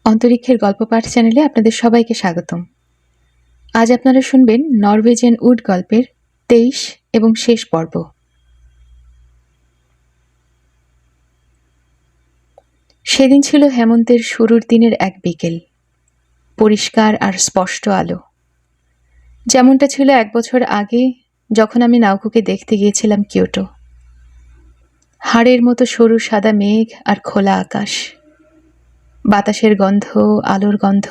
অন্তরিক্ষের গল্প পাঠ চ্যানেলে আপনাদের সবাইকে স্বাগতম। আজ আপনারা শুনবেন নরওয়েজিয়ান উড গল্পের 23 এবং শেষ পর্ব। সেদিন ছিল হেমন্তের শুরুর দিনের এক বিকেল, পরিষ্কার আর স্পষ্ট আলো, যেমনটা ছিল 1 বছর আগে যখন আমি নাউকুকে দেখতে গিয়েছিলাম কিয়োটো। হাড়ের মতো সরু সাদা মেঘ আর খোলা আকাশ, বাতাসের গন্ধ, আলোর গন্ধ,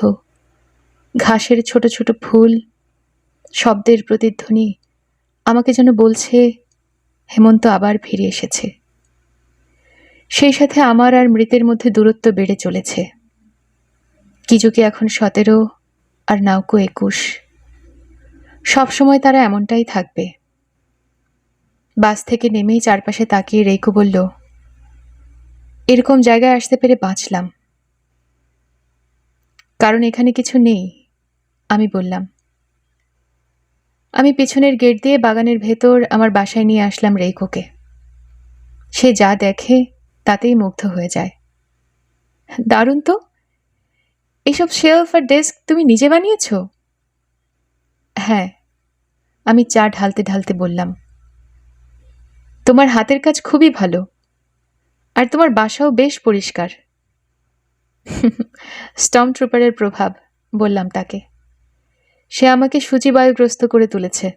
ঘাসের ছোট ছোট ফুল, শব্দের প্রতিধ্বনি আমাকে যেন বলছে হেমন্ত আবার ফিরে এসেছে। সেই সাথে আমার আর মৃতের মধ্যে দূরত্ব বেড়ে চলেছে। কিজুকি এখন 17 আর নাউকো 21। সবসময় তারা এমনটাই থাকবে। বাস থেকে নেমেই চারপাশে তাকিয়ে রেইকো বলল, এরকম জায়গায় আসতে পেরে বাঁচলাম। কারণ এখানে কিছু নেই, আমি বললাম। আমি পিছনের গেট দিয়ে বাগানের ভেতর আমার বাসায় নিয়ে আসলাম রেইকোকে। সে যা দেখে তাতেই মুগ্ধ হয়ে যায়। দারুণ তো, এইসব শেলফ আর ডেস্ক তুমি নিজে বানিয়েছ? হ্যাঁ, আমি চা ঢালতে ঢালতে বললাম। তোমার হাতের কাজ খুবই ভালো, আর তোমার বাসাও বেশ পরিষ্কার। স্টর্ম ট্রুপারের প্রভাব, বললাম তাকে। সে আমাকে সূচিবায়ুগ্রস্ত করে তুলেছে।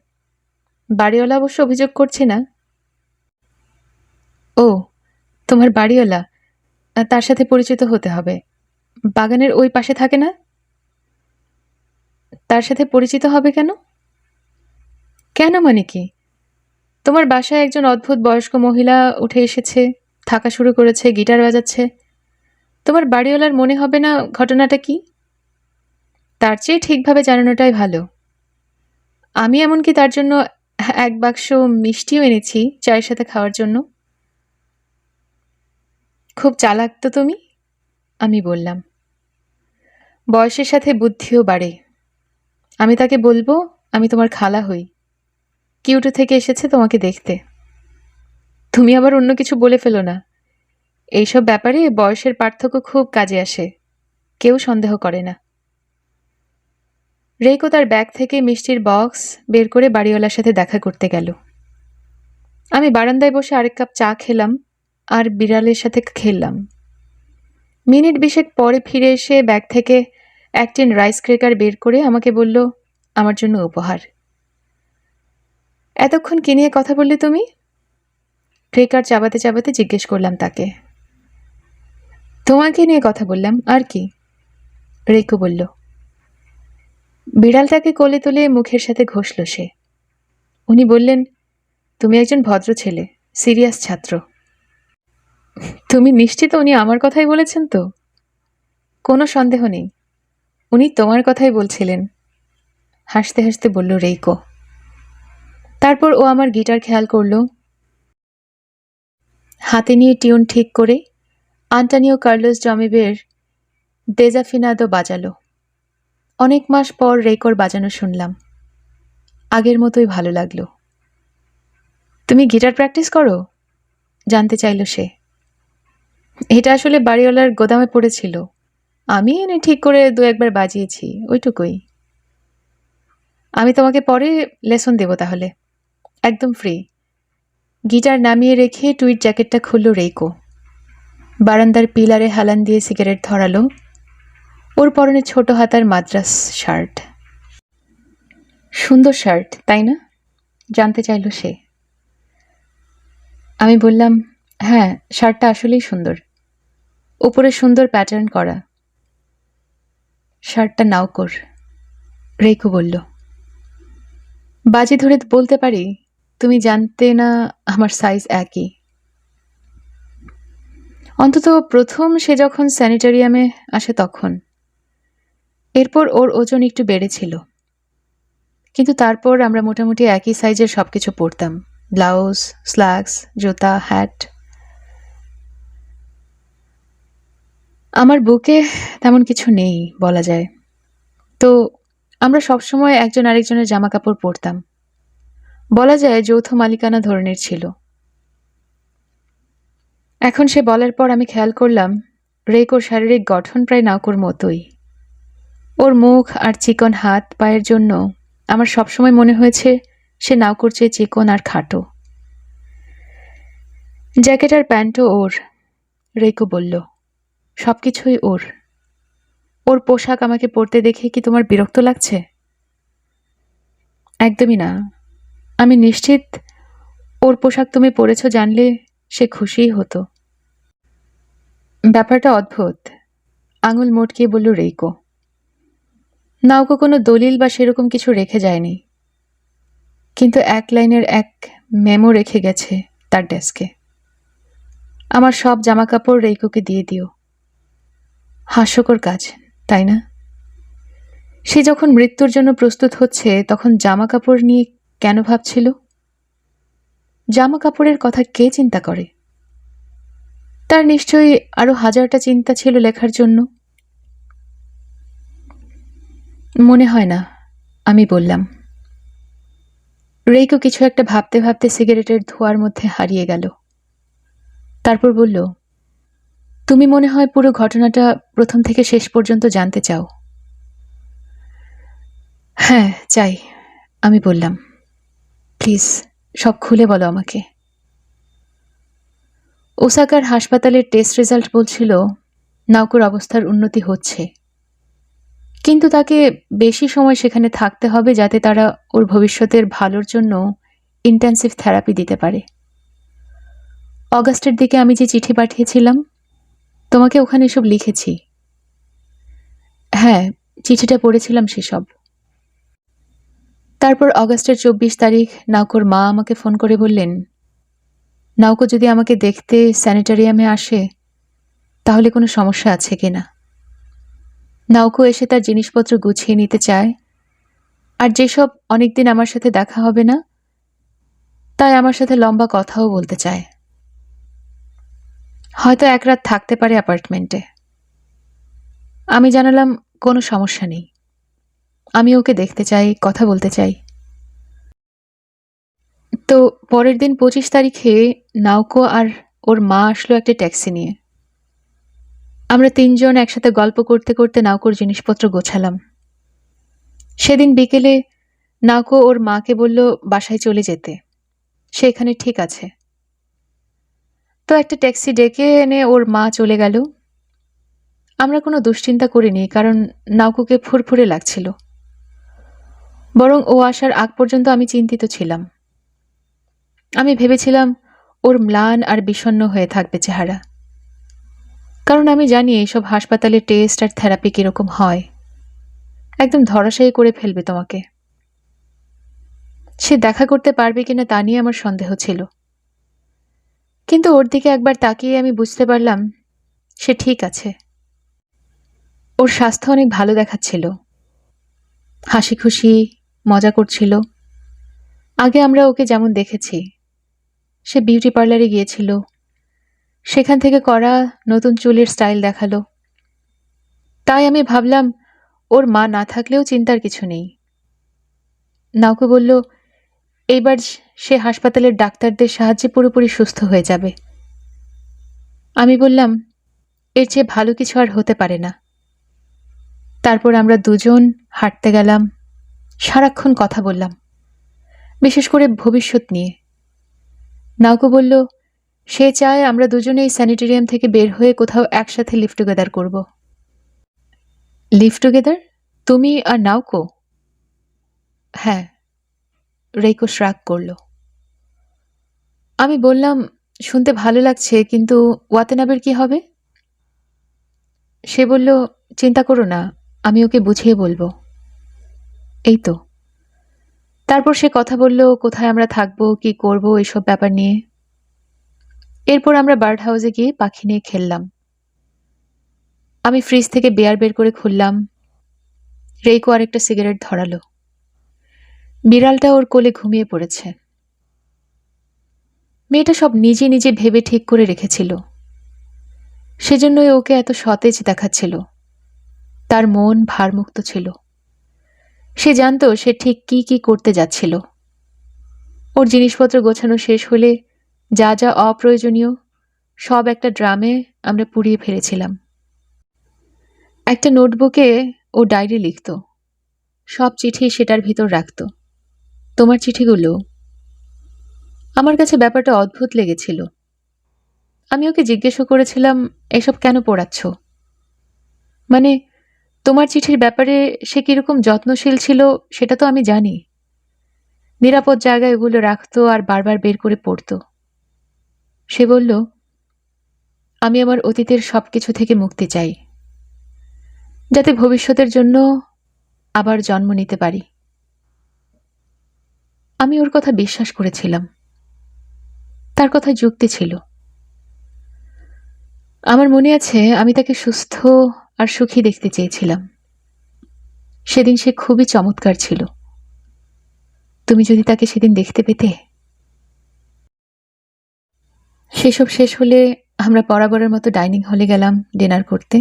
বাড়িওয়ালা অবশ্য অভিযোগ করছে না। ও, তোমার বাড়িওয়ালা, তার সাথে পরিচিত হতে হবে। বাগানের ওই পাশে থাকে না? তার সাথে পরিচিত হবে কেন? কেন মানে কি? তোমার বাসায় একজন অদ্ভুত বয়স্ক মহিলা উঠে এসেছে, থাকা শুরু করেছে, গিটার বাজাচ্ছে। তোমার বাড়িওয়ালার মনে হবে না ঘটনাটা কি? তার চেয়ে ঠিকভাবে জানানোটাই ভালো। আমি এমনকি তার জন্য 1 বাক্স মিষ্টিও এনেছি চায়ের সাথে খাওয়ার জন্য। খুব চালাক তো তুমি, আমি বললাম। বয়সের সাথে বুদ্ধিও বাড়ে। আমি তাকে বলবো আমি তোমার খালা হই, কিয়োটো থেকে এসেছে তোমাকে দেখতে। তুমি আবার অন্য কিছু বলে ফেলো না। এইসব ব্যাপারে বয়সের পার্থক্য খুব কাজে আসে, কেউ সন্দেহ করে না। রেইকো তার ব্যাগ থেকে মিষ্টির বক্স বের করে বাড়িওয়ালার সাথে দেখা করতে গেল। আমি বারান্দায় বসে আরেক কাপ চা খেলাম আর বিড়ালের সাথে খেললাম। মিনিট 20 পরে ফিরে এসে ব্যাগ থেকে 1 টিন রাইস ক্রেকার বের করে আমাকে বলল, আমার জন্য উপহার। এতক্ষণ কি নিয়ে কথা বললে তুমি? ক্রেকার চাবাতে চাবাতে জিজ্ঞেস করলাম তাকে। তোমাকে নিয়ে কথা বললাম, আর কি? রেইকো বলল। বিড়ালটাকে কোলে তুলে মুখের সাথে ঘষল সে। উনি বললেন, তুমি একজন ভদ্র ছেলে, সিরিয়াস ছাত্র। তুমি নিশ্চিত উনি আমার কথাই বলেছেন তো? কোনো সন্দেহ নেই, উনি তোমার কথাই বলছিলেন, হাসতে হাসতে বলল রেইকো। তারপর ও আমার গিটার খেয়াল করল, হাতে নিয়ে টিউন ঠিক করে আন্টানিও কার্লোস জমেবের দেজাফিনাদো বাজালো। অনেক মাস পর রেইকোর বাজানো শুনলাম। আগের মতোই ভালো লাগলো। তুমি গিটার প্র্যাকটিস করো? জানতে চাইল সে। এটা আসলে বাড়িওয়ালার গোদামে পড়েছিল, আমি এনে ঠিক করে 2 একবার বাজিয়েছি, ওইটুকুই। আমি তোমাকে পরে লেসন দেব তাহলে, একদম ফ্রি। গিটার নামিয়ে রেখে টুইট জ্যাকেটটা খুলল রেইকো। বারান্দার পিলারে হালান দিয়ে সিগারেট ধরালো। ওর পরনে ছোট হাতার মাদ্রাস শার্ট। সুন্দর শার্ট, তাই না? জানতে চাইল সে। আমি বললাম, হ্যাঁ, শার্টটা আসলেই সুন্দর, উপরে সুন্দর প্যাটার্ন করা। শার্টটা নাউকোর, রেইকো বলল। বাজি ধরে বলতে পারি তুমি জানতে না আমার সাইজ একই। অন্তত প্রথম সে যখন স্যানিটারিয়ামে আসে তখন। এরপর ওর ওজন একটু বেড়েছিল, কিন্তু তারপর আমরা মোটামুটি একই সাইজের সবকিছু পরতাম, ব্লাউজ, স্ল্যাক্স, জুতা, হ্যাট। আমার বুকে তেমন কিছু নেই বলা যায়, তো আমরা সবসময় একজন আরেকজনের জামা কাপড় পরতাম। বলা যায় যৌথ মালিকানা ধরনের ছিল। এখন সে বলার পর আমি খেয়াল করলাম রেইকোর শারীরিক গঠন প্রায় নাউকোর মতোই। ওর মুখ আর চিকন হাত পায়ের জন্য আমার সবসময় মনে হয়েছে সে নাউকোর চেয়ে চিকন আর খাটো। জ্যাকেট আর প্যান্টও ওর, রেইকো বলল। সবকিছুই ওর। ওর পোশাক আমাকে পরতে দেখে কি তোমার বিরক্ত লাগছে? একদমই না। আমি নিশ্চিত ওর পোশাক তুমি পরেছ জানলে সে খুশিই হতো। ব্যাপারটা অদ্ভুত, আঙুল মটকিয়ে বলল রেইকো। নাউকো কোনো দলিল বা সেরকম কিছু রেখে যায়নি, কিন্তু এক লাইনের এক মেমো রেখে গেছে তার ডেস্কে। আমার সব জামাকাপড় রেইকোকে দিয়ে দিও। হাস্যকর কাজ, তাই না? সে যখন মৃত্যুর জন্য প্রস্তুত হচ্ছে তখন জামাকাপড় নিয়ে কেন ভাবছিল? জামাকাপড়ের কথা কে চিন্তা করে? তার নিশ্চয়ই আরো হাজারটা চিন্তা ছিল লেখার জন্য। মনে হয় না, আমি বললাম। রেইকো কিছু একটা ভাবতে ভাবতে সিগারেটের ধোঁয়ার মধ্যে হারিয়ে গেল। তারপর বলল, তুমি মনে হয় পুরো ঘটনাটা প্রথম থেকে শেষ পর্যন্ত জানতে চাও। হ্যাঁ, চাই, আমি বললাম। প্লিজ সব খুলে বলো আমাকে। ওসাকার হাসপাতালের টেস্ট রেজাল্ট বলছিল নাউকোর অবস্থার উন্নতি হচ্ছে, কিন্তু তাকে বেশি সময় সেখানে থাকতে হবে যাতে তারা ওর ভবিষ্যতের ভালোর জন্য ইন্টেন্সিভ থেরাপি দিতে পারে। অগাস্টের দিকে আমি যে চিঠি পাঠিয়েছিলাম তোমাকে, ওখানে এসব লিখেছি। হ্যাঁ, চিঠিটা পড়েছিলাম সেসব। তারপর অগাস্টের 24 তারিখ নাউকোর মা আমাকে ফোন করে বললেন নাউকো যদি আমাকে দেখতে স্যানিটারিয়ামে আসে তাহলে কোনো সমস্যা আছে কিনা। নাউকো এসে তার জিনিসপত্র গুছিয়ে নিতে চায়, আর যেসব অনেকদিন আমার সাথে দেখা হবে না তাই আমার সাথে লম্বা কথাও বলতে চায়। হয়তো এক রাত থাকতে পারে অ্যাপার্টমেন্টে। আমি জানালাম কোনো সমস্যা নেই, আমি ওকে দেখতে চাই, কথা বলতে চাই। তো পরের দিন 25 তারিখে নাউকো আর ওর মা আসলো একটা ট্যাক্সি নিয়ে। আমরা তিনজন একসাথে গল্প করতে করতে নাউকোর জিনিসপত্র গোছালাম। সেদিন বিকেলে নাউকো ওর মাকে বলল বাসায় চলে যেতে, সে এখানে ঠিক আছে। তো একটা ট্যাক্সি ডেকে এনে ওর মা চলে গেল। আমরা কোনো দুশ্চিন্তা করিনি, কারণ নাউকোকে ফুরফুরে লাগছিল। বরং ও আসার আগ পর্যন্ত আমি চিন্তিত ছিলাম। আমি ভেবেছিলাম ওর ম্লান আর বিষণ্ণ হয়ে থাকবে চেহারা, কারণ আমি জানি এইসব হাসপাতালে টেস্ট আর থেরাপি কিরকম হয়, একদম ধরাশায়ী করে ফেলবে তোমাকে। সে দেখা করতে পারবে কিনা তা নিয়ে আমার সন্দেহ ছিল, কিন্তু ওর দিকে একবার তাকিয়ে আমি বুঝতে পারলাম সে ঠিক আছে। ওর স্বাস্থ্য অনেক ভালো দেখাচ্ছিল, হাসি খুশি মজা করছিল। আগে আমরা ওকে যেমন দেখেছি, সে বিউটি পার্লারে গিয়েছিল, সেখান থেকে করা নতুন চুলের স্টাইল দেখালো। তাই আমি ভাবলাম ওর মা না থাকলেও চিন্তার কিছু নেই। নাউকো বলল এইবার সে হাসপাতালের ডাক্তারদের সাহায্যে পুরোপুরি সুস্থ হয়ে যাবে। আমি বললাম এর চেয়ে ভালো কিছু আর হতে পারে না। তারপর আমরা দুজন হাঁটতে গেলাম, সারাক্ষণ কথা বললাম, বিশেষ করে ভবিষ্যৎ নিয়ে। নাউকো বলল সে চায় আমরা দুজনেই স্যানিটেরিয়াম থেকে বের হয়ে কোথাও একসাথে লিভ টুগেদার করব। Live together? তুমি আর নাউকো? হ্যাঁ, রেইকো শ্রাগ করল। আমি বললাম শুনতে ভালো লাগছে, কিন্তু ওয়াতানাবের কি হবে? সে বলল চিন্তা করো না, আমি ওকে বুঝিয়ে বলবো। এই তো। তারপর সে কথা বলল কোথায় আমরা থাকবো, কি করব, এইসব ব্যাপার নিয়ে। এরপর আমরা বার্ড হাউসে গিয়ে পাখি নিয়ে খেললাম। আমি ফ্রিজ থেকে বিয়ার বের করে খুললাম। রেইকো আরেকটা সিগারেট ধরালো। বিড়ালটা ওর কোলে ঘুমিয়ে পড়েছে। মেয়েটা সব নিজে নিজে ভেবে ঠিক করে রেখেছিল, সেজন্যই ওকে এত সতেজ দেখাচ্ছিল। তার মন ভারমুক্ত ছিল। সে জানতো সে ঠিক কি কি করতে যাচ্ছিল। ওর জিনিসপত্র গোছানো শেষ হলে যা যা অপ্রয়োজনীয় সব একটা ড্রামে আমরা পুড়িয়ে ফেলেছিলাম। একটা নোটবুকে ও ডায়েরি লিখত, সব চিঠি সেটার ভিতর রাখত, তোমার চিঠিগুলো। আমার কাছে ব্যাপারটা অদ্ভুত লেগেছিল। আমি ওকে জিজ্ঞেসও করেছিলাম, এসব কেন পড়াচ্ছ? মানে, তোমার চিঠির ব্যাপারে সে কিরকম যত্নশীল ছিল সেটা তো আমি জানি। নিরাপদ জায়গায় এগুলো রাখতো আর বারবার বের করে পড়তো। সে বলল, আমি আমার অতীতের সবকিছু থেকে মুক্তি চাই, যাতে ভবিষ্যতের জন্য আবার জন্ম নিতে পারি। আমি ওর কথা বিশ্বাস করেছিলাম। তার কথায় যুক্তি ছিল। আমার মনে আছে আমি তাকে সুস্থ আর সুখী দেখতে চেয়েছিলাম। সেদিন সে খুবই চমৎকার ছিল। তুমি যদি তাকে সেদিন দেখতে পেতে। সেসব শেষ হলে আমরা বরাবরের মতো ডাইনিং হলে গেলাম ডিনার করতে।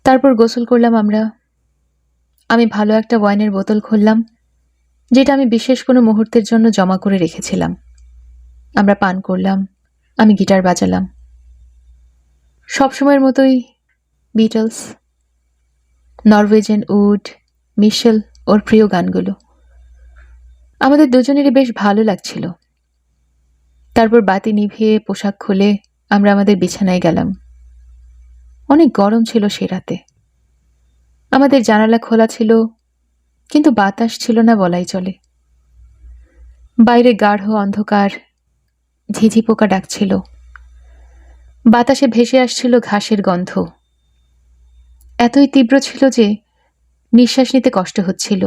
তারপর গোসল করলাম আমরা। আমি ভালো একটা ওয়াইনের বোতল খুললাম, যেটা আমি বিশেষ কোনো মুহূর্তের জন্য জমা করে রেখেছিলাম। আমরা পান করলাম, আমি গিটার বাজালাম। সবসময়ের মতোই বিটলস, নরওয়েজিয়ান উড, মিশেল, ওর প্রিয় গানগুলো। আমাদের দুজনেরই বেশ ভালো লাগছিল। তারপর বাতি নিভিয়ে পোশাক খুলে আমরা আমাদের বিছানায় গেলাম। অনেক গরম ছিল সে রাতে। আমাদের জানালা খোলা ছিল, কিন্তু বাতাস ছিল না বলাই চলে। বাইরে গাঢ় অন্ধকার, ঝিঝি পোকা ডাকছিল। বাতাসে ভেসে আসছিল ঘাসের গন্ধ। এতই তীব্র ছিল যে নিঃশ্বাস নিতে কষ্ট হচ্ছিল।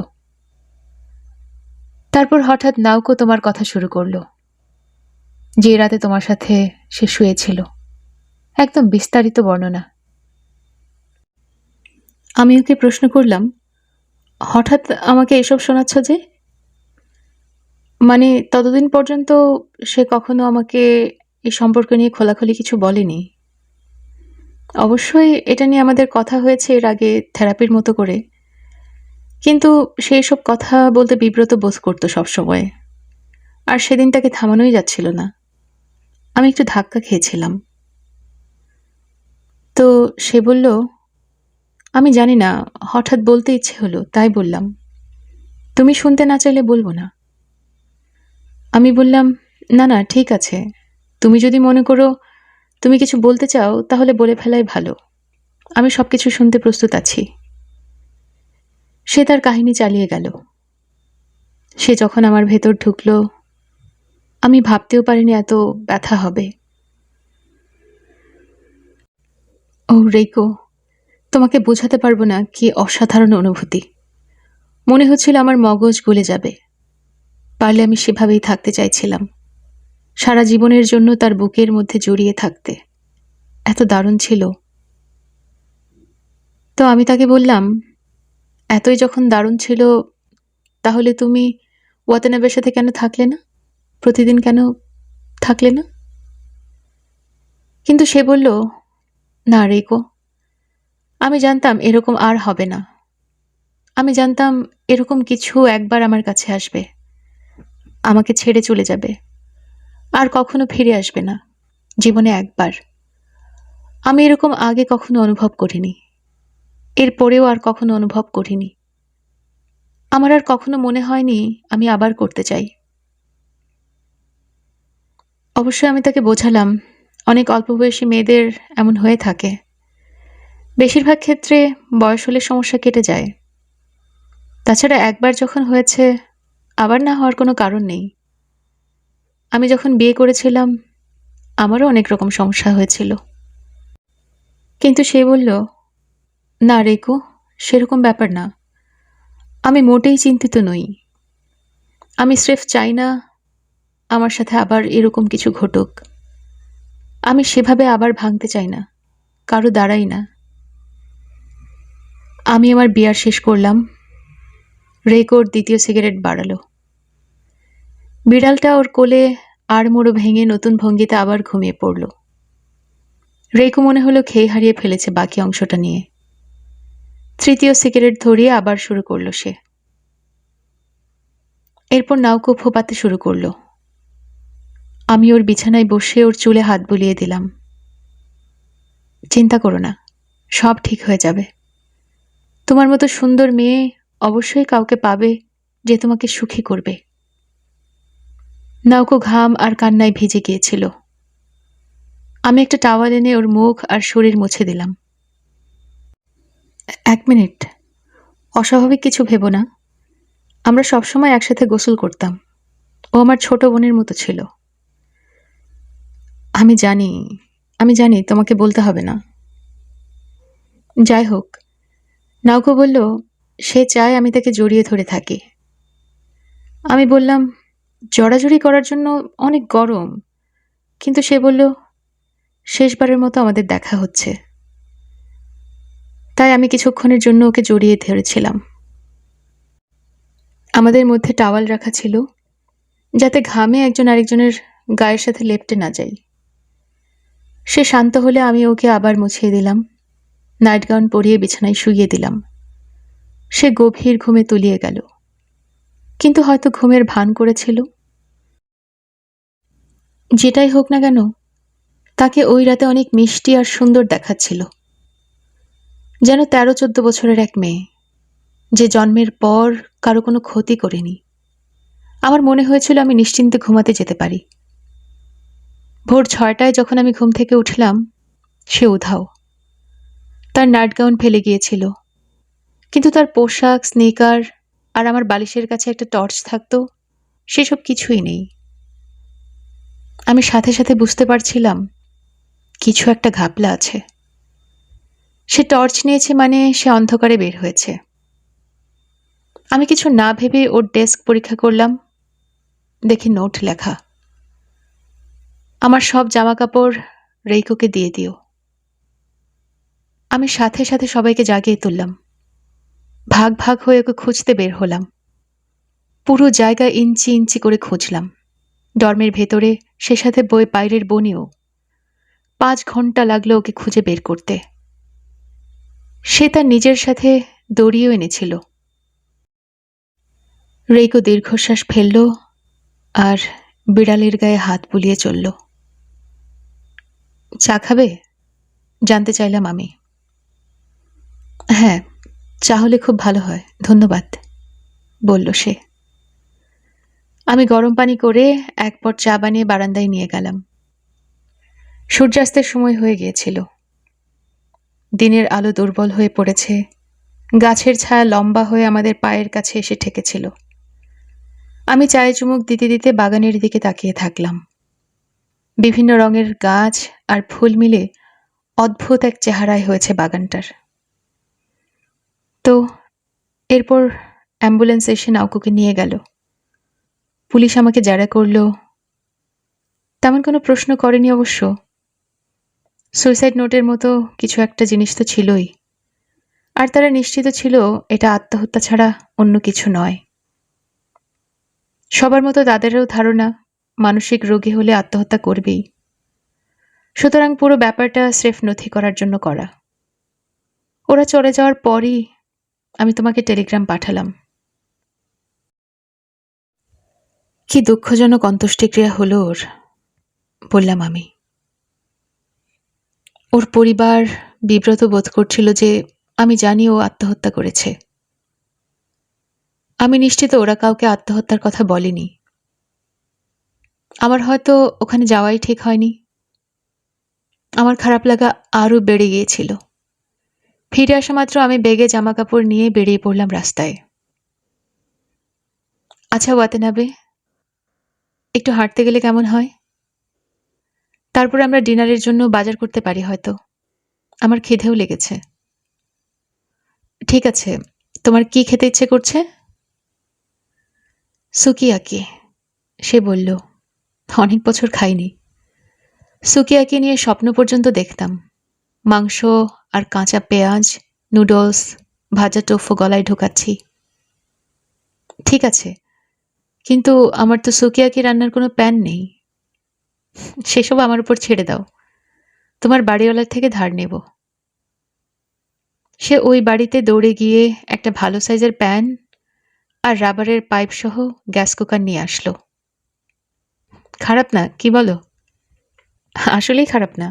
তারপর হঠাৎ নাউকো তোমার কথা শুরু করলো, যে রাতে তোমার সাথে সে শুয়েছিল। একদম বিস্তারিত বর্ণনা। আমি ওকে প্রশ্ন করলাম, হঠাৎ আমাকে এসব শোনাচ্ছ যে? মানে, ততদিন পর্যন্ত সে কখনো আমাকে এই সম্পর্ক নিয়ে খোলাখুলি কিছু বলেনি। অবশ্যই এটা নিয়ে আমাদের কথা হয়েছে এর আগে থেরাপির মতো করে, কিন্তু সেই সব কথা বলতে বিব্রত বোধ করতো সবসময়। আর সেদিন তাকে থামানোই যাচ্ছিল না। আমি একটু ধাক্কা খেয়েছিলাম। তো সে বলল, আমি জানি না, হঠাৎ বলতে ইচ্ছে হলো তাই বললাম। তুমি শুনতে না চাইলে বলবো না। আমি বললাম, না না, ঠিক আছে, তুমি যদি মনে করো তুমি কিছু বলতে চাও তাহলে বলে ফেলাই ভালো। আমি সবকিছু শুনতে প্রস্তুত আছি। সে তার কাহিনী চালিয়ে গেল। সে যখন আমার ভেতর ঢুকলো, আমি ভাবতেও পারিনি এত ব্যথা হবে। ও রেকো, তোমাকে বোঝাতে পারবো না কি অসাধারণ অনুভূতি। মনে হচ্ছিল আমার মগজ গলে যাবে। পারলে আমি সেভাবেই থাকতে চাইছিলাম, সারা জীবনের জন্য তার বুকের মধ্যে জড়িয়ে থাকতে। এত দারুণ ছিল। তো আমি তাকে বললাম, এতই যখন দারুণ ছিল, তাহলে তুমি ওয়াতানাবের সাথে কেন থাকলে না? প্রতিদিন কেন থাকলে না? কিন্তু সে বলল, না রেকো, আমি জানতাম এরকম আর হবে না। আমি জানতাম এরকম কিছু একবার আমার কাছে আসবে, আমাকে ছেড়ে চলে যাবে, আর কখনো ফিরে আসবে না। জীবনে একবার। আমি এরকম আগে কখনো অনুভব করিনি, এরপরেও আর কখনো অনুভব করিনি। আমার আর কখনো মনে হয়নি আমি আবার করতে চাই। অবশ্যই আমি তাকে বোঝালাম, অনেক অল্প বয়সী মেয়েদের এমন হয়ে থাকে। বেশিরভাগ ক্ষেত্রে বয়স হলে সমস্যা কেটে যায়। তাছাড়া একবার যখন হয়েছে, আবার না হওয়ার কোনো কারণ নেই। আমি যখন বিয়ে করেছিলাম, আমারও অনেক রকম সমস্যা হয়েছিল। কিন্তু সে বলল, না রেকো, সেরকম ব্যাপার না। আমি মোটেই চিন্তিত নই। আমি স্রেফ চাই না আমার সাথে আবার এরকম কিছু ঘটুক। আমি সেভাবে আবার ভাঙতে চাই না, কারো দ্বারাই না। আমি আমার বিয়ার শেষ করলাম। রেকো ওর দ্বিতীয় সিগারেট বাড়ালো। বিড়ালটা ওর কোলে আড়মোড়ো ভেঙে নতুন ভঙ্গিতে আবার ঘুমিয়ে পড়ল। রেকো মনে হলো খেয়ে হারিয়ে ফেলেছে বাকি অংশটা নিয়ে। তৃতীয় সিগারেট ধরিয়ে আবার শুরু করলো সে। এরপর নাউকো ফোপাতে শুরু করলো। আমি ওর বিছানায় বসে ওর চুলে হাত বুলিয়ে দিলাম। চিন্তা করো না, সব ঠিক হয়ে যাবে। তোমার মতো সুন্দর মেয়ে অবশ্যই কাউকে পাবে যে তোমাকে সুখী করবে। নাউকো ঘাম আর কান্নায় ভিজে গিয়েছিল। আমি একটা টাওয়াল এনে ওর মুখ আর শরীর মুছে দিলাম। 1 মিনিট, অস্বাভাবিক কিছু ভেবো না। আমরা সবসময় একসাথে গোসল করতাম। ও আমার ছোট বোনের মতো ছিল। আমি জানি, আমি জানি তোমাকে বলতে হবে না। যাই হোক, নাউকো বলল সে চায় আমি তাকে জড়িয়ে ধরে থাকি। আমি বললাম জড়াজড়ি করার জন্য অনেক গরম, কিন্তু সে বলল শেষবারের মতো আমাদের দেখা হচ্ছে। তাই আমি কিছুক্ষণের জন্য ওকে জড়িয়ে ধরেছিলাম। আমাদের মধ্যে টাওয়াল রাখা ছিল, যাতে ঘামে একজন আরেকজনের গায়ের সাথে লেপ্টে না যাই। সে শান্ত হলে আমি ওকে আবার মুছিয়ে দিলাম, নাইট গাউন পরিয়ে বিছানায় শুইয়ে দিলাম। সে গভীর ঘুমে তলিয়ে গেল, কিন্তু হয়তো ঘুমের ভান করেছিল। যেটাই হোক না কেন, তাকে ওই রাতে অনেক মিষ্টি আর সুন্দর দেখাচ্ছিল, যেন 13-14 বছরের এক মেয়ে, যে জন্মের পর কারো কোনো ক্ষতি করেনি। আমার মনে হয়েছিল আমি নিশ্চিন্তে ঘুমাতে যেতে পারি। ভোর 6টায় যখন আমি ঘুম থেকে উঠলাম, সে উধাও। তার নাইট গাউন ফেলে গিয়েছিল, কিন্তু তার পোশাক, স্নিকার আর আমার বালিশের কাছে একটা টর্চ থাকতো, সেসব কিছুই নেই। আমি সাথে সাথে বুঝতে পারছিলাম কিছু একটা ঘাপলা আছে। সে টর্চ নিয়েছে মানে সে অন্ধকারে বের হয়েছে। আমি কিছু না ভেবে ওর ডেস্ক পরীক্ষা করলাম, দেখি নোট লেখা, আমার সব জামাকাপড় রেইকোকে দিয়ে দিও। আমি সাথে সাথে সবাইকে জাগিয়ে তুললাম। ভাগ ভাগ হয়ে ওকে খুঁজতে বের হলাম। পুরো জায়গা ইঞ্চি ইঞ্চি করে খুঁজলাম। ডর্মের ভেতরে, সে সাথে বাইরের বনেও। 5 ঘন্টা লাগলো ওকে খুঁজে বের করতে। সে তার নিজের সাথে দড়িও এনেছিল। রেইকো দীর্ঘশ্বাস ফেলল আর বিড়ালের গায়ে হাত বুলিয়ে চলল। চা খাবে? জানতে চাইলাম আমি। হ্যাঁ, চা হলে খুব ভালো হয়, ধন্যবাদ, বলল সে। আমি গরম পানি করে 1 পট চা বানিয়ে বারান্দায় নিয়ে গেলাম। সূর্যাস্তের সময় হয়ে গিয়েছিল। দিনের আলো দুর্বল হয়ে পড়েছে। গাছের ছায়া লম্বা হয়ে আমাদের পায়ের কাছে এসে ঠেকেছিল। আমি চায়ে চুমুক দিতে দিতে বাগানের দিকে তাকিয়ে থাকলাম। বিভিন্ন রঙের গাছ আর ফুল মিলে অদ্ভুত এক চেহারায় হয়েছে বাগানটার। তো এরপর অ্যাম্বুলেন্স এসে নাউকুকে নিয়ে গেল। পুলিশ আমাকে জেরা করল। তেমন কোনো প্রশ্ন করেনি অবশ্য। সুইসাইড নোটের মতো কিছু একটা জিনিস তো ছিলই, আর তারা নিশ্চিত ছিল এটা আত্মহত্যা ছাড়া অন্য কিছু নয়। সবার মতো তাদেরও ধারণা মানসিক রোগী হলে আত্মহত্যা করবেই। সুতরাং পুরো ব্যাপারটা স্রেফ নথি করার জন্য করা। ওরা চলে যাওয়ার পরই আমি তোমাকে টেলিগ্রাম পাঠালাম। কি দুঃখজনক অন্ত্যেষ্টিক্রিয়া হলো ওর, বললাম আমি। ওর পরিবার বিব্রত বোধ করছিল যে আমি জানি ও আত্মহত্যা করেছে। আমি নিশ্চিত ওরা কাউকে আত্মহত্যার কথা বলেনি। আমার হয়তো ওখানে যাওয়াই ঠিক হয়নি। আমার খারাপ লাগা আরো বেড়ে গিয়েছিল। ফিরে আসা মাত্র আমি ব্যাগে জামাকাপড় নিয়ে বেরিয়ে পড়লাম রাস্তায়। আচ্ছা ওয়াতেনাবে, একটু হাঁটতে গেলে কেমন হয়? তারপর আমরা ডিনারের জন্য বাজার করতে পারি হয়তো। আমার খিদেও লেগেছে। ঠিক আছে, তোমার কি খেতে ইচ্ছে করছে? সুকিয়াকি, সে বলল। অনেক বছর খাইনি। সুকিয়াকি নিয়ে স্বপ্ন পর্যন্ত দেখতাম। মাংস আর কাঁচা পেঁয়াজ, নুডলস, ভাজা টোফু গলায় ঢোকাচ্ছি। ঠিক আছে, কিন্তু আমার তো সুকিয়াকি রান্নার কোনো প্যান নেই। সেসব আমার উপর ছেড়ে দাও, তোমার বাড়িওয়ালার থেকে ধার নেব। সে ওই বাড়িতে দৌড়ে গিয়ে একটা ভালো সাইজের প্যান আর রাবারের পাইপ সহ গ্যাস কুকার নিয়ে আসলো। খারাপ না, কি বলো? আসলেই খারাপ না।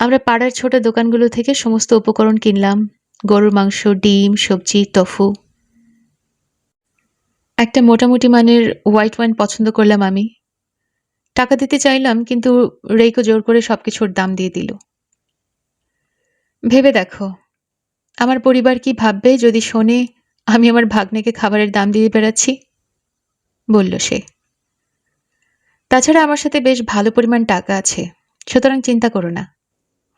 আমরা পাড়ার ছোট দোকানগুলো থেকে সমস্ত উপকরণ কিনলাম, গরুর মাংস, ডিম, সবজি, টফু। একটা মোটামুটি মানের হোয়াইট ওয়াইন পছন্দ করলাম আমি। টাকা দিতে চাইলাম, কিন্তু রেইকো জোর করে সবকিছুর দাম দিয়ে দিল। ভেবে দেখো, আমার পরিবার কি ভাববে যদি শোনে আমি আমার ভাগ্নেকে খাবারের দাম দিয়ে বেড়াচ্ছি, বলল সে। তাছাড়া আমার সাথে বেশ ভালো পরিমাণ টাকা আছে, সুতরাং চিন্তা করো না,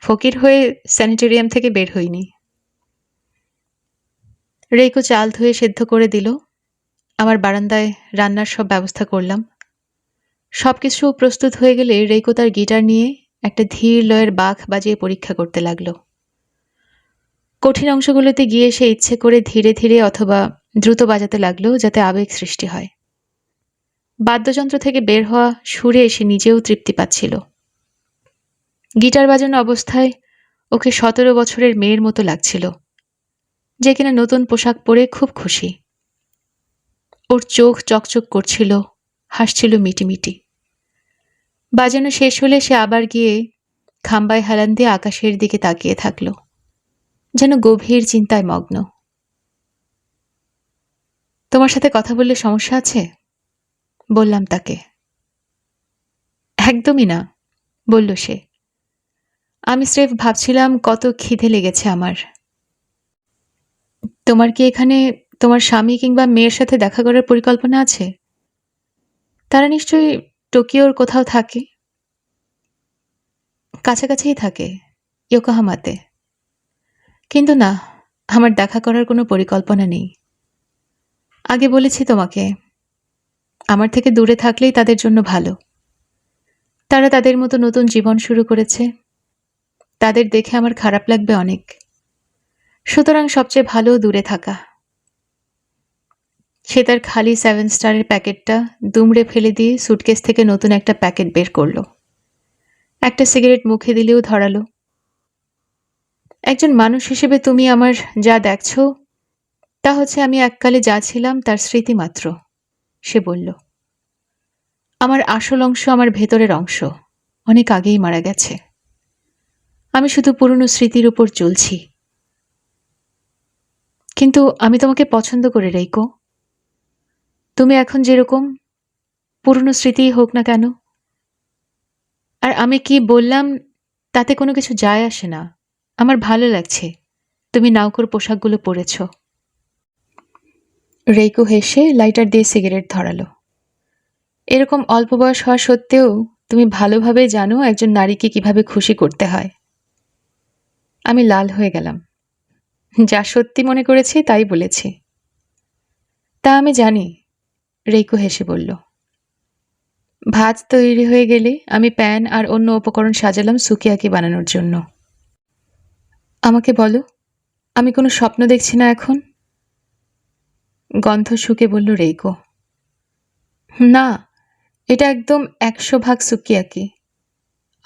ফকির হয়ে স্যানিটেরিয়াম থেকে বের হইনি। রেইকো চাল ধুয়ে সেদ্ধ করে দিল। আমার বারান্দায় রান্নার সব ব্যবস্থা করলাম। সবকিছু প্রস্তুত হয়ে গেলে রেইকো তার গিটার নিয়ে একটা ধীর লয়ের বাঁক বাজিয়ে পরীক্ষা করতে লাগলো। কঠিন অংশগুলোতে গিয়ে সে ইচ্ছে করে ধীরে ধীরে অথবা দ্রুত বাজাতে লাগলো, যাতে আবেগ সৃষ্টি হয়। বাদ্যযন্ত্র থেকে বের হওয়া সুরে সে নিজেও তৃপ্তি পাচ্ছিল। গিটার বাজানো অবস্থায় ওকে 17 বছরের মেয়ের মতো লাগছিল, যে কিনা নতুন পোশাক পরে খুব খুশি। ওর চোখ চকচক করছিল, হাসছিল মিটিমিটি। বাজানো শেষ হলে সে আবার গিয়ে খাম্বায় হেলান দিয়ে আকাশের দিকে তাকিয়ে থাকল, যেন গভীর চিন্তায় মগ্ন। তোমার সাথে কথা বললে সমস্যা আছে? বললাম তাকে। একদমই না, বলল সে। আমি স্রেফ ভাবছিলাম কত খিদে লেগেছে আমার। তোমার কি এখানে তোমার স্বামী কিংবা মেয়ের সাথে দেখা করার পরিকল্পনা আছে? তারা নিশ্চয়ই টোকিওর কোথাও থাকে। কাছাকাছিই থাকে, ইয়োকোহামাতে। কিন্তু না, আমার দেখা করার কোনো পরিকল্পনা নেই। আগে বলেছি তোমাকে, আমার থেকে দূরে থাকলেই তাদের জন্য ভালো। তারা তাদের মতো নতুন জীবন শুরু করেছে, তাদের দেখে আমার খারাপ লাগবে অনেক। সুতরাং সবচেয়ে ভালো দূরে থাকা। সে তার খালি 7 স্টারের প্যাকেটটা দুমড়ে ফেলে দিয়ে সুটকেস থেকে নতুন একটা প্যাকেট বের করলো। একটা সিগারেট মুখে দিলেও ধরালো। একজন মানুষ হিসেবে তুমি আমার যা দেখছো তা হচ্ছে আমি এককালে যা ছিলাম তার স্মৃতি মাত্র, সে বলল। আমার আসল অংশ আমার ভেতরের অংশ অনেক আগেই মারা গেছে। আমি শুধু পুরনো স্মৃতির উপর চলছি। কিন্তু আমি তোমাকে পছন্দ করে, রেইকো। তুমি এখন যেরকম, পুরনো স্মৃতিই হোক না কেন। আর আমি কি বললাম তাতে কোনো কিছু যায় আসে না। আমার ভালো লাগছে তুমি নাউকোর পোশাকগুলো পরেছ। রেইকো হেসে লাইটার দিয়ে সিগারেট ধরালো। এরকম অল্প বয়স হওয়া সত্ত্বেও তুমি ভালোভাবে জানো একজন নারীকে কিভাবে খুশি করতে হয়। আমি লাল হয়ে গেলাম। যা সত্যি মনে করেছি তাই বলেছি। তা আমি জানি, রেইকো হেসে বলল। ভাত তৈরি হয়ে গেলে আমি প্যান আর অন্য উপকরণ সাজালাম সুকিয়াকি বানানোর জন্য। আমাকে বলো, আমি কোনো স্বপ্ন দেখছি না এখন? গন্ধ শুকে বলল রেইকো। না, এটা একদম 100% সুকিয়াকি,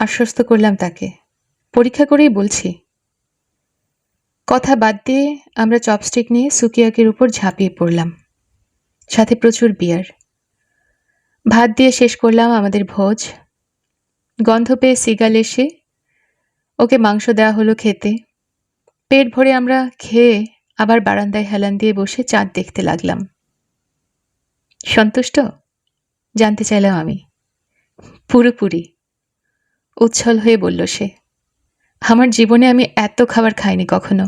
আশ্বস্ত করলাম তাকে। পরীক্ষা করেই বলছি। কথা বাদ দিয়ে আমরা চপস্টিক নিয়ে সুকিয়াকির উপর ঝাঁপিয়ে পড়লাম, সাথে প্রচুর বিয়ার। ভাত দিয়ে শেষ করলাম আমাদের ভোজ। গন্ধ পেয়ে সিগাল এসে ওকে মাংস দেওয়া হলো খেতে। পেট ভরে আমরা খেয়ে আবার বারান্দায় হেলান দিয়ে বসে চাঁদ দেখতে লাগলাম। সন্তুষ্ট? জানতে চাইলাম আমি। পুরোপুরি, উচ্ছল হয়ে বলল সে। আমার জীবনে আমি এত খাবার খাইনি কখনো।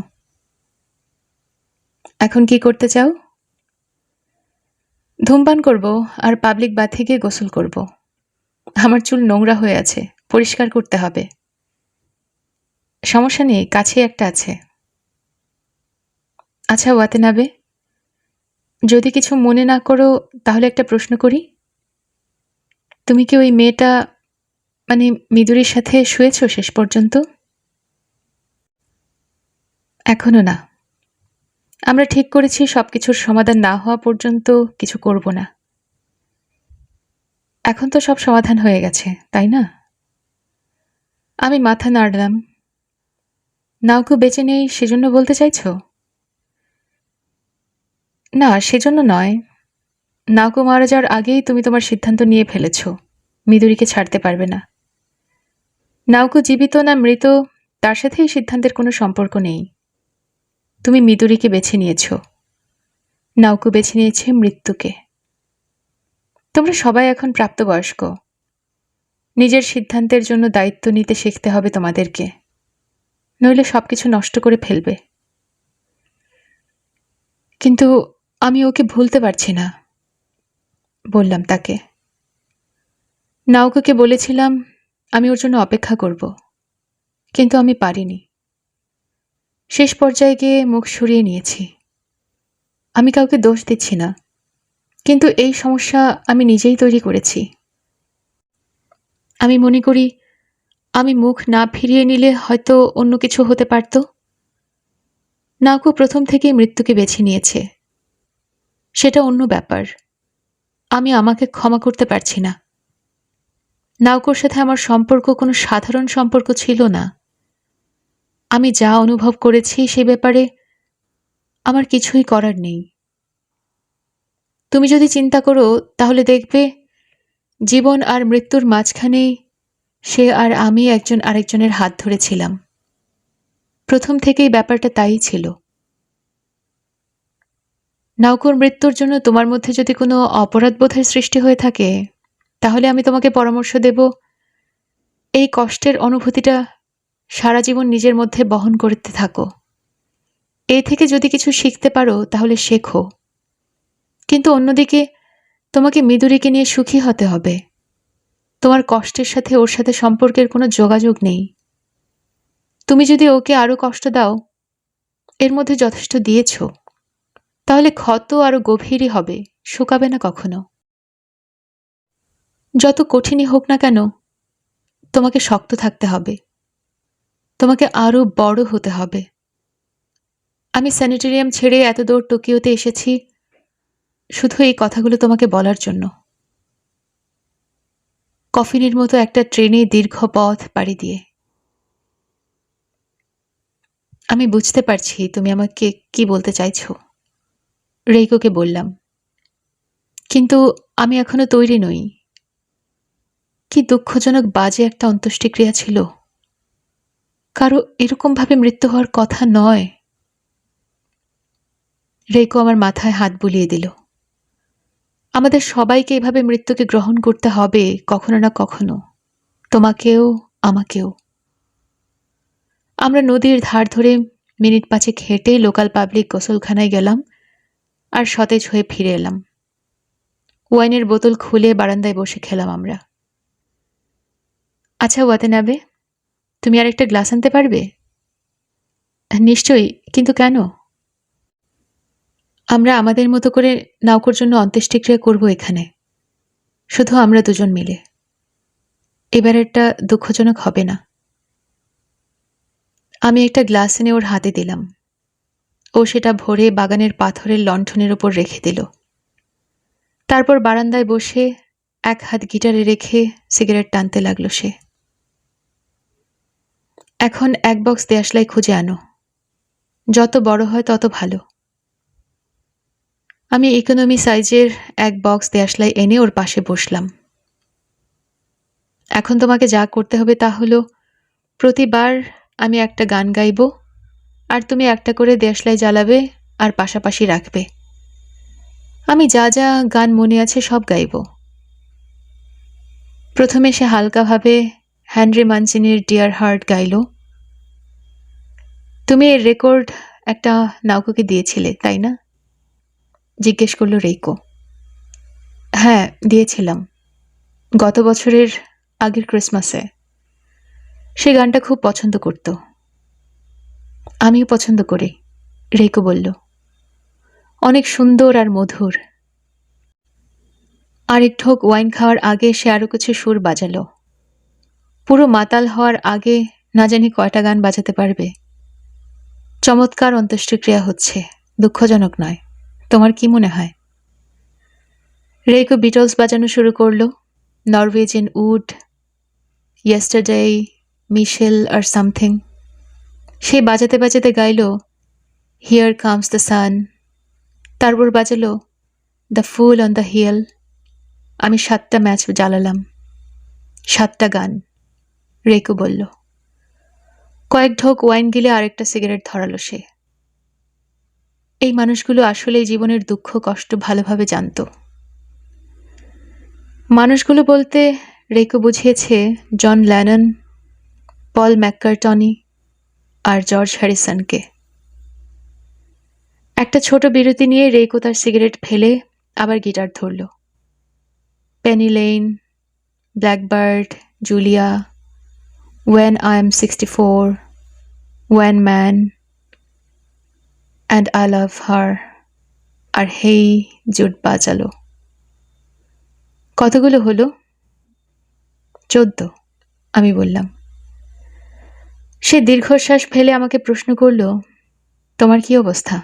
এখন কি করতে চাও? ধূমপান করব আর পাবলিক বাথে গিয়ে গোসল করব। আমার চুল নোংরা হয়ে আছে, পরিষ্কার করতে হবে। সমস্যা নেই, কাছেই একটা আছে। আচ্ছা ওয়াতেনাবে, যদি কিছু মনে না করো তাহলে একটা প্রশ্ন করি। তুমি কি ওই মেয়েটা, মানে মিদুরির সাথে শুয়েছো শেষ পর্যন্ত? এখনো না। আমরা ঠিক করেছি সবকিছুর সমাধান না হওয়া পর্যন্ত কিছু করব না। এখন তো সব সমাধান হয়ে গেছে, তাই না? আমি মাথা নাড়লাম। নাওকো বেঁচে নেই সেজন্য বলতে চাইছো? না, সেজন্য নয়। নাওকো মারা যাওয়ার আগেই তুমি তোমার সিদ্ধান্ত নিয়ে ফেলেছো মিদুরিকে ছাড়তে পারবে না। নাওকো জীবিত না মৃত তার সাথে এই সিদ্ধান্তের কোনো সম্পর্ক নেই। তুমি মিদুরিকে বেছে নিয়েছ, নাউকু বেছে নিয়েছে মৃত্যুকে। তোমরা সবাই এখন প্রাপ্তবয়স্ক, নিজের সিদ্ধান্তের জন্য দায়িত্ব নিতে শিখতে হবে তোমাদেরকে, নইলে সবকিছু নষ্ট করে ফেলবে। কিন্তু আমি ওকে ভুলতে পারছি না, বললাম তাকে। নাউকুকে বলেছিলাম আমি ওর জন্য অপেক্ষা করব, কিন্তু আমি পারিনি। শেষ পর্যায়ে গিয়ে মুখ সরিয়ে নিয়েছি। আমি কাউকে দোষ দিচ্ছি না, কিন্তু এই সমস্যা আমি নিজেই তৈরি করেছি। আমি মনে করি আমি মুখ না ফিরিয়ে নিলে হয়তো অন্য কিছু হতে পারত। নাউকু প্রথম থেকেই মৃত্যুকে বেছে নিয়েছে, সেটা অন্য ব্যাপার। আমি আমাকে ক্ষমা করতে পারছি না। নাউকুর সাথে আমার সম্পর্ক কোনো সাধারণ সম্পর্ক ছিল না। আমি যা অনুভব করেছি সে ব্যাপারে আমার কিছুই করার নেই। তুমি যদি চিন্তা করো তাহলে দেখবে জীবন আর মৃত্যুর মাঝখানেই সে আর আমি একজন আরেকজনের হাত ধরেছিলাম। প্রথম থেকেই ব্যাপারটা তাই ছিল। নাউকুর মৃত্যুর জন্য তোমার মধ্যে যদি কোনো অপরাধবোধের সৃষ্টি হয়ে থাকে, তাহলে আমি তোমাকে পরামর্শ দেব এই কষ্টের অনুভূতিটা সারা জীবন নিজের মধ্যে বহন করতে থাকো। এই থেকে যদি কিছু শিখতে পারো তাহলে শেখো, কিন্তু অন্যদিকে তোমাকে মিদুরিকে নিয়ে সুখী হতে হবে। তোমার কষ্টের সাথে ওর সাথে সম্পর্কের কোনো যোগাযোগ নেই। তুমি যদি ওকে আরো কষ্ট দাও, এর মধ্যে যথেষ্ট দিয়েছ, তাহলে ক্ষত আরো গভীরই হবে, শুকাবে না কখনো। যত কঠিনই হোক না কেন, তোমাকে শক্ত থাকতে হবে, তোমাকে আরো বড় হতে হবে। আমি স্যানিটেরিয়াম ছেড়ে এত দূর টোকিওতে এসেছি শুধু এই কথাগুলো তোমাকে বলার জন্য। কফিনের মতো একটা ট্রেনে দীর্ঘ পথ পাড়ি দিয়ে। আমি বুঝতে পারছি তুমি আমাকে কি বলতে চাইছো, রেইকোকে বললাম, কিন্তু আমি এখনো তৈরি নই। কি দুঃখজনক বাজে একটা অন্ত্যেষ্টিক্রিয়া ছিল। কারো এরকম ভাবে মৃত্যু হওয়ার কথা নয়। রেইকো আমার মাথায় হাত বুলিয়ে দিল। আমাদের সবাইকে এভাবে মৃত্যুকে গ্রহণ করতে হবে কখনো না কখনো, তোমাকেও আমাকেও। আমরা নদীর ধার ধরে মিনিট 5 হেঁটে লোকাল পাবলিক গোসলখানায় গেলাম আর সতেজ হয়ে ফিরে এলাম। ওয়াইনের বোতল খুলে বারান্দায় বসে খেলাম আমরা। আচ্ছা ওয়াতানাবে, তুমি আর একটা গ্লাস আনতে পারবে? নিশ্চয়ই, কিন্তু কেন? আমরা আমাদের মতো করে নাউকোর জন্য অন্ত্যেষ্টিক্রিয়া করব এখানে, শুধু আমরা দুজন মিলে। এবারেরটা দুঃখজনক হবে না। আমি একটা গ্লাস এনে ওর হাতে দিলাম। ও সেটা ভরে বাগানের পাথরের লণ্ঠনের উপর রেখে দিল। তারপর বারান্দায় বসে এক হাত গিটারে রেখে সিগারেট টানতে লাগলো সে। এখন 1 বক্স দেশলাই খুঁজে আনো, যত বড় হয় তত ভালো। আমি ইকোনমি সাইজের 1 বক্স দেশলাই এনে ওর পাশে বসলাম। এখন তোমাকে যা করতে হবে তা হলো প্রতিবার আমি একটা গান গাইব আর তুমি একটা করে দেশলাই জ্বালাবে আর পাশাপাশি রাখবে। আমি যা যা গান মনে আছে সব গাইব। প্রথমে সে হালকাভাবে হেনরি মানচিনির ডিয়ার হার্ট গাইল। তুমি এর রেকর্ড একটা নাউকুকে দিয়েছিলে তাই না? জিজ্ঞেস করল রেইকো। হ্যাঁ, দিয়েছিলাম, গত বছরের আগের ক্রিসমাসে। সে গানটা খুব পছন্দ করত। আমিও পছন্দ করি, রেইকো বলল। অনেক সুন্দর আর মধুর। আরেক ঢোক ওয়াইন খাওয়ার আগে সে আরো কিছু সুর বাজালো। পুরো মাতাল হওয়ার আগে না জানি কয়টা গান বাজাতে পারবে। চমৎকার অন্ত্যেষ্টিক্রিয়া হচ্ছে, দুঃখজনক নয়। তোমার কি মনে হয়? রেইকো বিটলস বাজানো শুরু করলো। নরওয়েজিয়ান উড, ইয়েস্টারডে, মিশেল আর সামথিং। সে বাজাতে বাজাতে গাইল হিয়ার কামস দ্য সান। তারপর বাজালো the fool on the hill. আমি 7টা ম্যাচ জ্বালালাম। 7টা গান, রেইকো বলল। কয়েক ঢোক ওয়াইন গিলে আরেকটা সিগারেট ধরালো সে। এই মানুষগুলো আসলেই জীবনের দুঃখ কষ্ট ভালোভাবে জানত। মানুষগুলো বলতে রেকো বুঝিয়েছে জন ল্যানন, পল ম্যাককার্টনি আর জর্জ হ্যারিসনকে। একটা ছোট বিরতি নিয়ে রেকো তার সিগারেট ফেলে আবার গিটার ধরল। Penny Lane, Blackbird, Julia, When I am 64, When Man, and I Love Her, আর হেই জুড বাজালো। কতগুলো হলো? 14, আমি বললাম। সে দীর্ঘশ্বাস ফেলে আমাকে প্রশ্ন করল, তোমার কি অবস্থা?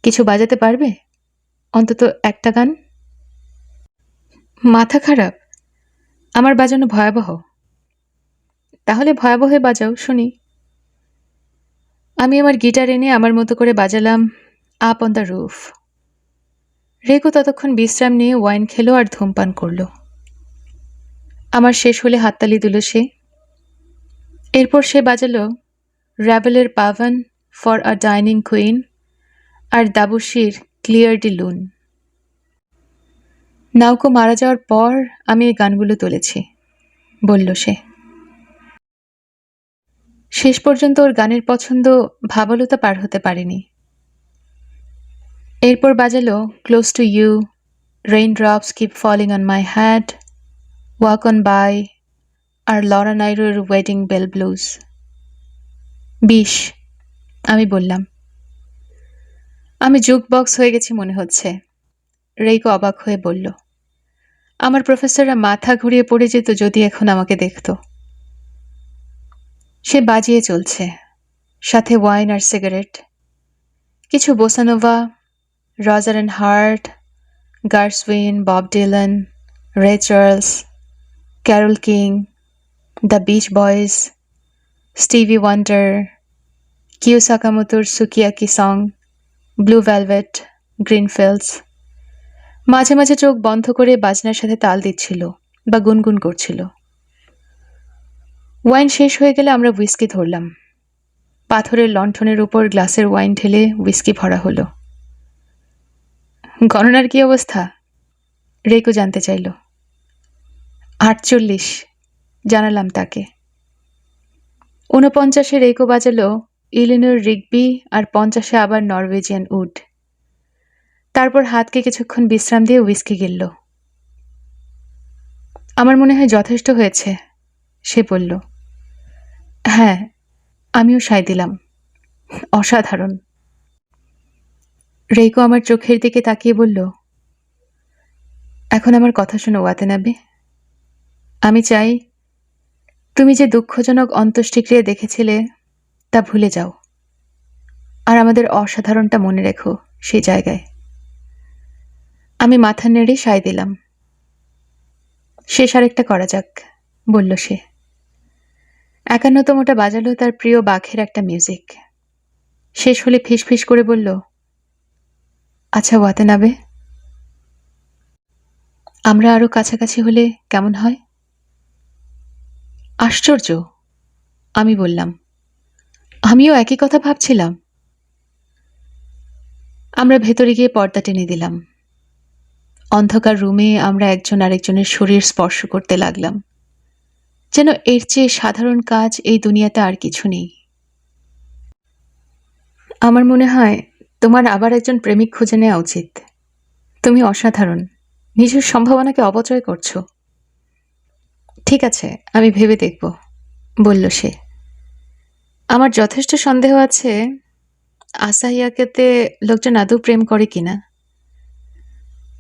কিছু বাজাতে পারবে? অন্তত একটা গান? মাথা খারাপ? আমার বাজানো ভয়াবহ? তাহলে ভয়াবহ বাজাও শুনি। আমি আমার গিটার এনে আমার মতো করে বাজালাম আপ অন দ্য রুফ। রেকো ততক্ষণ বিশ্রাম নিয়ে ওয়াইন খেলো আর ধূমপান করলো। আমার শেষ হলে হাততালি দিল সে। এরপর সে বাজালো র্যাবেলের pavane for a dining queen আর দাবুশির ক্লিয়ার ডি লুন। নাউকো মারা যাওয়ার পর আমি এই গানগুলো তুলেছি, বলল সে। শেষ পর্যন্ত ওর গানের পছন্দ ভাবলতা পার হতে পারেনি। এরপর বাজালো close to you, raindrops keep falling on my head, walk on by আর লরা নাইরোর ওয়েডিং বেল ব্লুজ। 20, আমি বললাম। আমি জুক বক্স হয়ে গেছি মনে হচ্ছে। রেইকো অবাক হয়ে বলল, আমার প্রফেসররা মাথা ঘুরিয়ে পড়ে যেত যদি এখন আমাকে দেখত। সে বাজিয়ে চলছে, সাথে ওয়াইন আর সিগারেট। কিছু bossa nova, Roger and Hart, Gershwin, Bob Dylan, Ray Charles, Carole King, the Beach Boys, Stevie Wonder, Kyu সাকামোতোর sukiyaki song, Blue Velvet, Greenfields. মাঝে মাঝে চোখ বন্ধ করে বাজনার সাথে তাল দিচ্ছিল বা গুনগুন করছিল। ওয়াইন শেষ হয়ে গেলে আমরা হুইস্কি ধরলাম। পাথরের লণ্ঠনের উপর গ্লাসের ওয়াইন ঢেলে হুইস্কি ভরা হলো। গণনার কি অবস্থা? রেকো জানতে চাইল। 48, জানালাম তাকে। 49-এ রেকো বাজালো ইলিনর রিগবি আর 50-এ আবার নরওয়েজিয়ান উড। তারপর হাতকে কিছুক্ষণ বিশ্রাম দিয়ে হুইস্কি গিলল। আমার মনে হয় যথেষ্ট হয়েছে, সে বলল। হ্যাঁ, আমিও সায় দিলাম। অসাধারণ। রেইকো আমার চোখের দিকে তাকিয়ে বলল, এখন আমার কথা শোনো ওয়াতেনাবে। আমি চাই তুমি যে দুঃখজনক অন্ত্যেষ্টিক্রিয়া দেখেছিলে তা ভুলে যাও, আর আমাদের অসাধারণটা মনে রেখো সেই জায়গায়। আমি মাথা নেড়ে সায় দিলাম। শেষ আরেকটা করা যাক, বলল সে। 51তমটা বাজালো তার প্রিয় বাঘের একটা মিউজিক। শেষ হলে ফিসফিস করে বলল, আচ্ছা ওয়াতেনাবে, আমরা আরো কাছাকাছি হলে কেমন হয়? আশ্চর্য, আমি বললাম। আমিও একই কথা ভাবছিলাম। আমরা ভেতরে গিয়ে পর্দা টেনে দিলাম। অন্ধকার রুমে আমরা একজন আরেকজনের শরীর স্পর্শ করতে লাগলাম, যেন এর চেয়ে সাধারণ কাজ এই দুনিয়াতে আর কিছু নেই। আমার মনে হয় তোমার আবার একজন প্রেমিক খুঁজে নেওয়া উচিত। তুমি অসাধারণ, নিজের সম্ভাবনাকে অপচয় করছো। ঠিক আছে, আমি ভেবে দেখব, বলল সে। আমার যথেষ্ট সন্দেহ আছে আসাহিয়াকেতে লোকজন আদৌ প্রেম করে কিনা।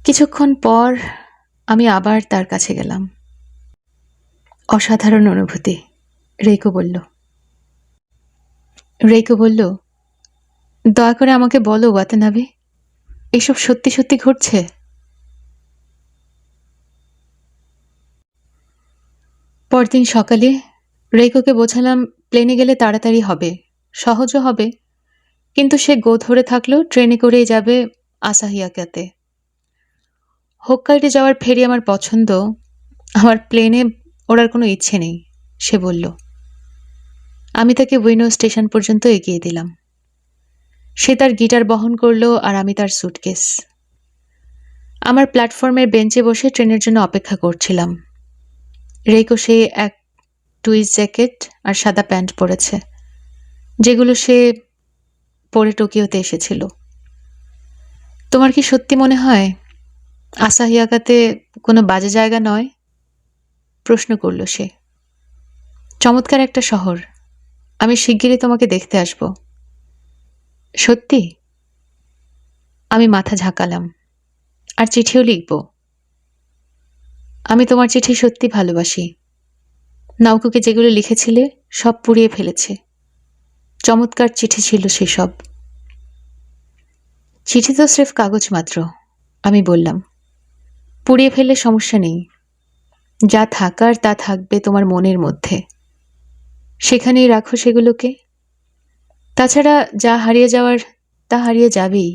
কিছুক্ষণ পর আমি আবার তার কাছে গেলাম। অসাধারণ অনুভূতি, রেইকো বলল। দয়া করে আমাকে বলো ওয়াতানাবে, এসব সত্যি সত্যি ঘটছে? পরদিন সকালে রেইকোকে বোঝালাম প্লেনে গেলে তাড়াতাড়ি হবে, সহজও হবে, কিন্তু সে গো ধরে থাকলেও ট্রেনে করেই যাবে আসাহিয়াকাতে। হোক্কাইডো যাওয়ার ফেরি আমার পছন্দ, আমার প্লেনে ওড়ার কোনো ইচ্ছে নেই, সে বলল। আমি তাকে উইনো স্টেশন পর্যন্ত এগিয়ে দিলাম। সে তার গিটার বহন করলো আর আমি তার সুটকেস। আমার প্ল্যাটফর্মের বেঞ্চে বসে ট্রেনের জন্য অপেক্ষা করছিলাম। রেইকো সে এক টুইস্ট জ্যাকেট আর সাদা প্যান্ট পরেছে, যেগুলো সে পরে টোকিওতে এসেছিল। তোমার কি সত্যি মনে হয় আসাহিয়াকাতে কোনো বাজে জায়গা নয়? প্রশ্ন করল সে। চমৎকার একটা শহর। আমি শিগগিরই তোমাকে দেখতে আসব। সত্যি? আমি মাথা ঝাঁকালাম। আর চিঠিও লিখব। আমি তোমার চিঠি সত্যি ভালোবাসি। নাউকুকে যেগুলো লিখেছিলে সব পুড়িয়ে ফেলেছে। চমৎকার চিঠি ছিল সেসব। চিঠি তো স্রেফ কাগজ মাত্র, আমি বললাম। পুড়িয়ে ফেললে সমস্যা নেই। যা থাকার তা থাকবে তোমার মনের মধ্যে। সেখানেই রাখো সেগুলোকে। তাছাড়া যা হারিয়ে যাওয়ার তা হারিয়ে যাবেই।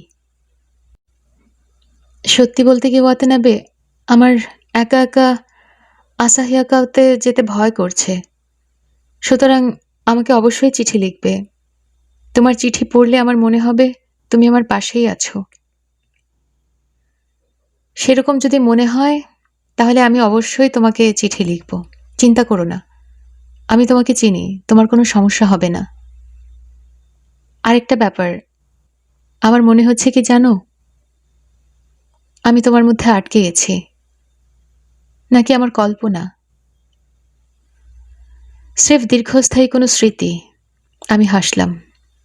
সত্যি বলতে কি ওয়াতানাবে, আমার একা একা আসাহিয়াকাতে যেতে ভয় করছে। সুতরাং আমাকে অবশ্যই চিঠি লিখবে। তোমার চিঠি পড়লে আমার মনে হবে তুমি আমার পাশেই আছো। সেরকম যদি মনে হয় তাহলে আমি অবশ্যই তোমাকে চিঠি লিখব। চিন্তা করো না, আমি তোমাকে চিনি, তোমার কোনো সমস্যা হবে না। আরেকটা ব্যাপার, আমার মনে হচ্ছে কি জানো, আমি তোমার মধ্যে আটকে গেছি। নাকি আমার কল্পনা? স্রেফ দীর্ঘস্থায়ী কোনো স্মৃতি। আমি হাসলাম।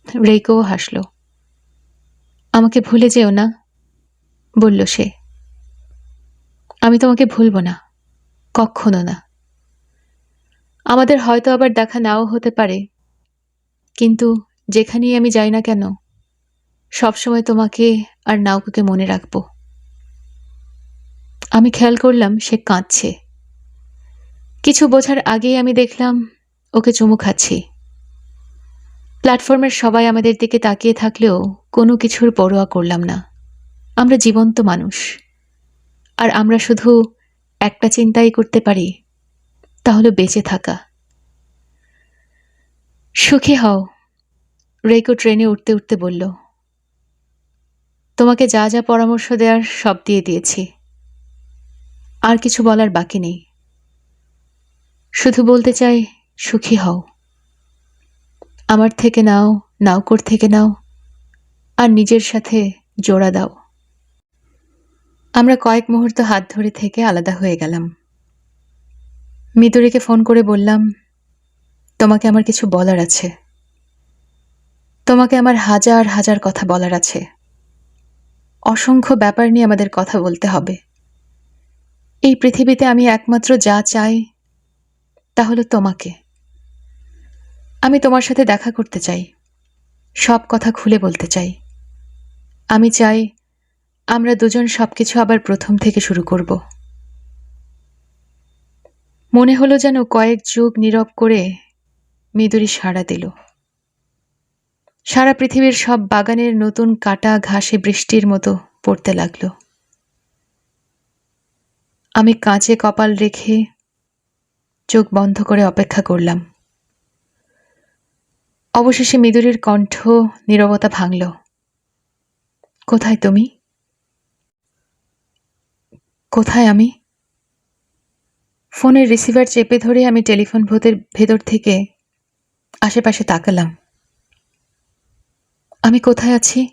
রেইকোও হাসল। আমাকে ভুলে যেও না, বলল সে। আমি তোমাকে ভুলব না, কখনো না। আমাদের হয়তো আবার দেখা নাও হতে পারে, কিন্তু যেখানেই আমি যাই না কেন সবসময় তোমাকে আর নাউকুকে মনে রাখব। আমি খেয়াল করলাম সে কাঁদছে। কিছু বোঝার আগেই আমি দেখলাম ওকে চুমু খাচ্ছি। প্ল্যাটফর্মের সবাই আমাদের দিকে তাকিয়ে থাকলেও কোনো কিছুর পরোয়া করলাম না। আমরা জীবন্ত মানুষ, আর আমরা শুধু একটা চিন্তাই করতে পারি, তা হলো বেঁচে থাকা। সুখী হও, রেইকো ট্রেনে উঠতে উঠতে বলল। তোমাকে যা যা পরামর্শ দেওয়ার সব দিয়ে দিয়েছি। আর কিছু বলার বাকি নেই। শুধু বলতে চাই, সুখী হও। আমার থেকে নাও, নাউকোর থেকে নাও, আর নিজের সাথে জোড়া দাও। আমরা কয়েক মুহূর্ত হাত ধরে থেকে আলাদা হয়ে গেলাম। মিদুরিকে ফোন করে বললাম, তোমাকে আমার কিছু বলার আছে। তোমাকে আমার হাজার হাজার কথা বলার আছে। অসংখ্য ব্যাপার নিয়ে আমাদের কথা বলতে হবে। এই পৃথিবীতে আমি একমাত্র যা চাই তা হলো তোমাকে। আমি তোমার সাথে দেখা করতে চাই, সব কথা খুলে বলতে চাই। আমি চাই আমরা দুজন সবকিছু আবার প্রথম থেকে শুরু করব। মনে হলো যেন কয়েক যুগ নীরব করে মিদুরি সাড়া দিল। সারা পৃথিবীর সব বাগানের নতুন কাটা ঘাসে বৃষ্টির মতো পড়তে লাগলো। আমি কাঁচে কপাল রেখে চোখ বন্ধ করে অপেক্ষা করলাম। অবশেষে মিদুরির কণ্ঠ নীরবতা ভাঙল। কোথায় তুমি? কোথায় আমি? ফোনের রিসিভার চেপে ধরে আমি টেলিফোন বুথের ভেতর থেকে আশেপাশে তাকালাম। আমি কোথায় আছি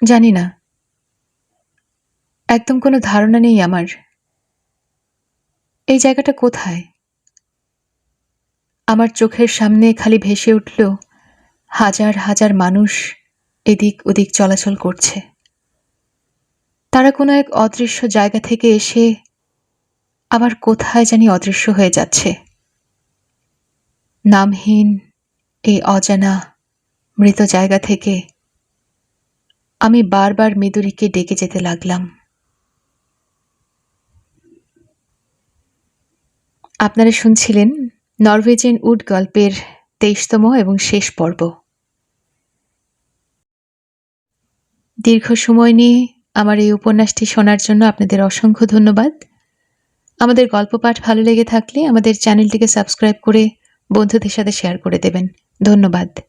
জানি না। একদম কোনো ধারণা নেই আমার। এই জায়গাটা কোথায়? আমার চোখের সামনে খালি ভেসে উঠল হাজার হাজার মানুষ এদিক ওদিক চলাচল করছে। তারা কোনো এক অদৃশ্য জায়গা থেকে এসে আবার কোথায় জানি অদৃশ্য হয়ে যাচ্ছে। নামহীন এই অজানা মৃত জায়গা থেকে আমি বারবার মিদুরিকে ডেকে যেতে লাগলাম। আপনারা শুনছিলেন নরওয়েজিয়ান উড গল্পের ২৩তম এবং শেষ পর্ব। দীর্ঘ সময় নিয়ে আমার এই উপন্যাসটি শোনার জন্য আপনাদের অসংখ্য ধন্যবাদ। আমাদের গল্প পাঠ ভালো লেগে থাকলে আমাদের চ্যানেলটিকে সাবস্ক্রাইব করে বন্ধুদের সাথে শেয়ার করে দেবেন। ধন্যবাদ।